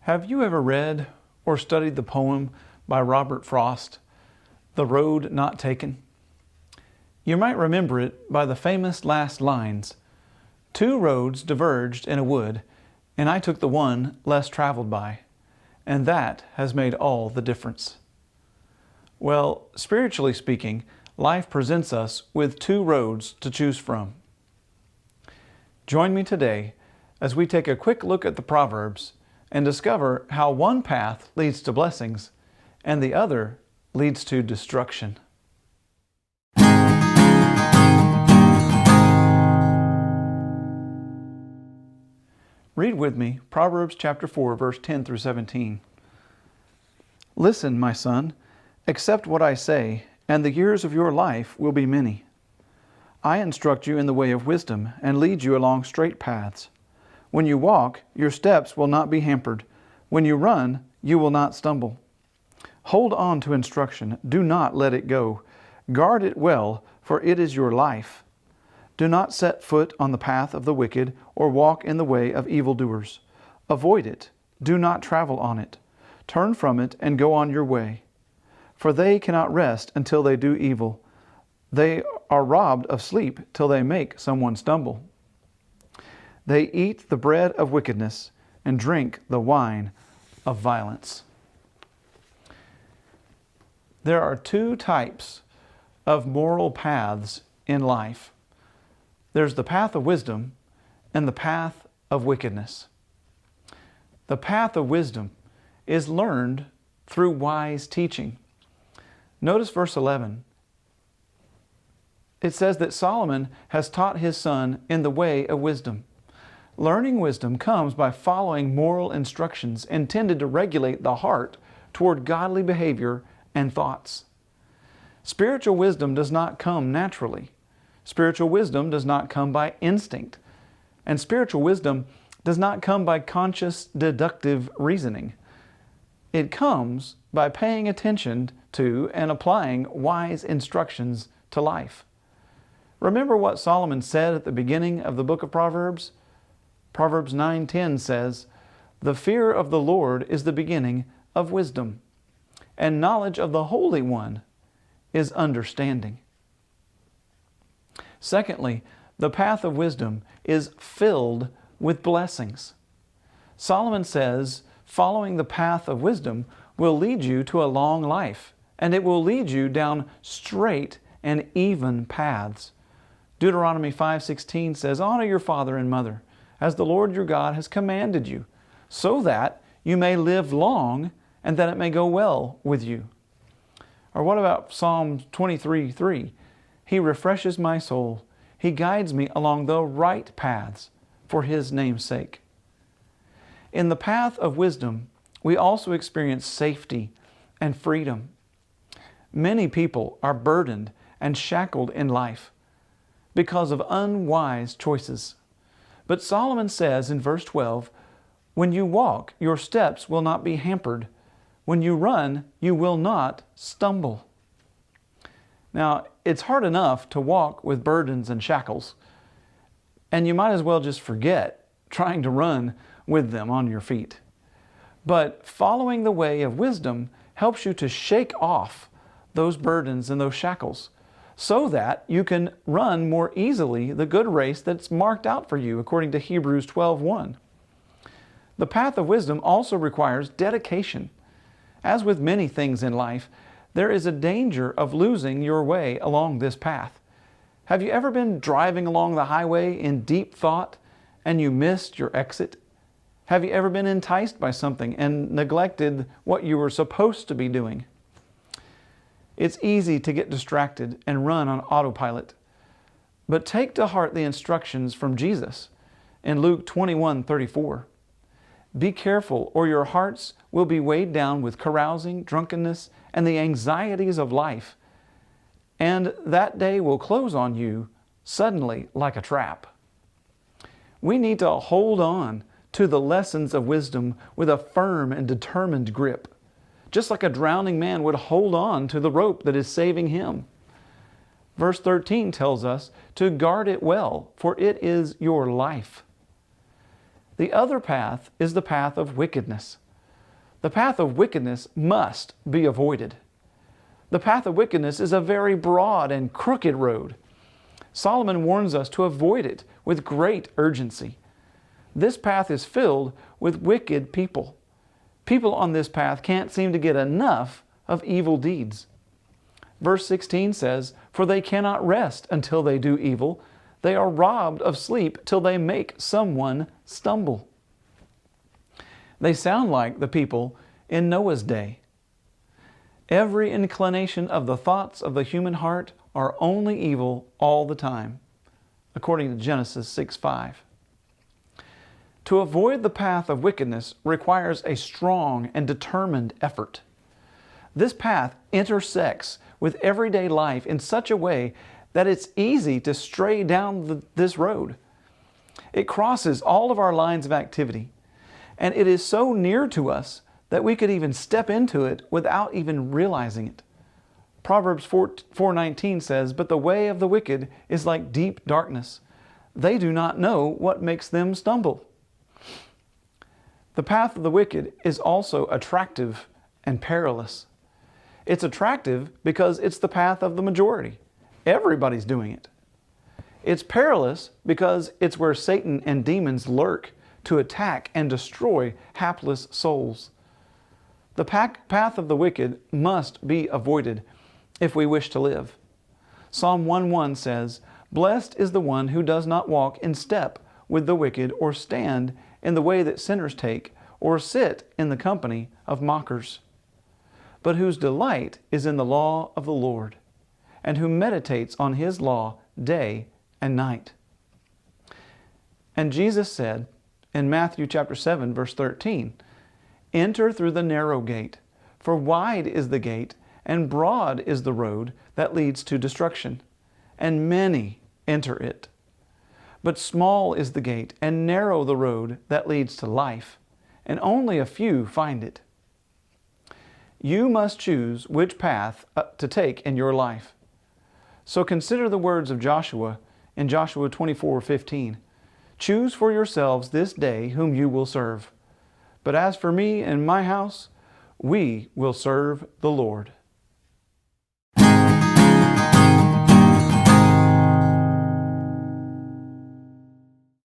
Have you ever read or studied the poem by Robert Frost, The Road Not Taken? You might remember it by the famous last lines, "Two roads diverged in a wood, and I took the one less traveled by, and that has made all the difference." Well, spiritually speaking, life presents us with two roads to choose from. Join me today as we take a quick look at the Proverbs and discover how one path leads to blessings and the other leads to destruction. Read with me Proverbs chapter 4, verse 10 through 17. "Listen, my son, accept what I say, and the years of your life will be many. I instruct you in the way of wisdom and lead you along straight paths. When you walk, your steps will not be hampered. When you run, you will not stumble. Hold on to instruction. Do not let it go. Guard it well, for it is your life. Do not set foot on the path of the wicked or walk in the way of evildoers. Avoid it. Do not travel on it. Turn from it and go on your way. For they cannot rest until they do evil. They are robbed of sleep till they make someone stumble. They eat the bread of wickedness and drink the wine of violence." There are two types of moral paths in life. There's the path of wisdom and the path of wickedness. The path of wisdom is learned through wise teaching. Notice verse 11. It says that Solomon has taught his son in the way of wisdom. Learning wisdom comes by following moral instructions intended to regulate the heart toward godly behavior and thoughts. Spiritual wisdom does not come naturally. Spiritual wisdom does not come by instinct. And spiritual wisdom does not come by conscious deductive reasoning. It comes by paying attention to and applying wise instructions to life. Remember what Solomon said at the beginning of the book of Proverbs? Proverbs 9:10 says, "The fear of the Lord is the beginning of wisdom, and knowledge of the Holy One is understanding." Secondly, the path of wisdom is filled with blessings. Solomon says, following the path of wisdom will lead you to a long life, and it will lead you down straight and even paths. Deuteronomy 5:16 says, "Honor your father and mother, as the Lord your God has commanded you, so that you may live long and that it may go well with you." Or what about Psalm 23:3? "He refreshes my soul. He guides me along the right paths for His name's sake." In the path of wisdom, we also experience safety and freedom. Many people are burdened and shackled in life because of unwise choices. But Solomon says in verse 12, "When you walk, your steps will not be hampered. When you run, you will not stumble." Now, it's hard enough to walk with burdens and shackles, and you might as well just forget trying to run with them on your feet. But following the way of wisdom helps you to shake off those burdens and those shackles, so that you can run more easily the good race that's marked out for you, according to Hebrews 12:1. The path of wisdom also requires dedication. As with many things in life, there is a danger of losing your way along this path. Have you ever been driving along the highway in deep thought and you missed your exit? Have you ever been enticed by something and neglected what you were supposed to be doing? It's easy to get distracted and run on autopilot. But take to heart the instructions from Jesus in Luke 21:34. "Be careful, or your hearts will be weighed down with carousing, drunkenness, and the anxieties of life, and that day will close on you suddenly like a trap." We need to hold on to the lessons of wisdom with a firm and determined grip, just like a drowning man would hold on to the rope that is saving him. Verse 13 tells us to guard it well, for it is your life. The other path is the path of wickedness. The path of wickedness must be avoided. The path of wickedness is a very broad and crooked road. Solomon warns us to avoid it with great urgency. This path is filled with wicked people. People on this path can't seem to get enough of evil deeds. Verse 16 says, "For they cannot rest until they do evil. They are robbed of sleep till they make someone stumble." They sound like the people in Noah's day. Every inclination of the thoughts of the human heart are only evil all the time, according to Genesis 6:5. To avoid the path of wickedness requires a strong and determined effort. This path intersects with everyday life in such a way that it's easy to stray down this road. It crosses all of our lines of activity, and it is so near to us that we could even step into it without even realizing it. Proverbs 4:19 says, "But the way of the wicked is like deep darkness. They do not know what makes them stumble." The path of the wicked is also attractive and perilous. It's attractive because it's the path of the majority. Everybody's doing it. It's perilous because it's where Satan and demons lurk to attack and destroy hapless souls. The path of the wicked must be avoided if we wish to live. Psalm 1:1 says, "Blessed is the one who does not walk in step with the wicked, or stand in the way that sinners take, or sit in the company of mockers, but whose delight is in the law of the Lord, and who meditates on His law day and night." And Jesus said in Matthew chapter 7, verse 13, "Enter through the narrow gate, for wide is the gate, and broad is the road that leads to destruction, and many enter it. But small is the gate, and narrow the road that leads to life, and only a few find it." You must choose which path to take in your life. So consider the words of Joshua in Joshua 24:15. "Choose for yourselves this day whom you will serve. But as for me and my house, we will serve the Lord."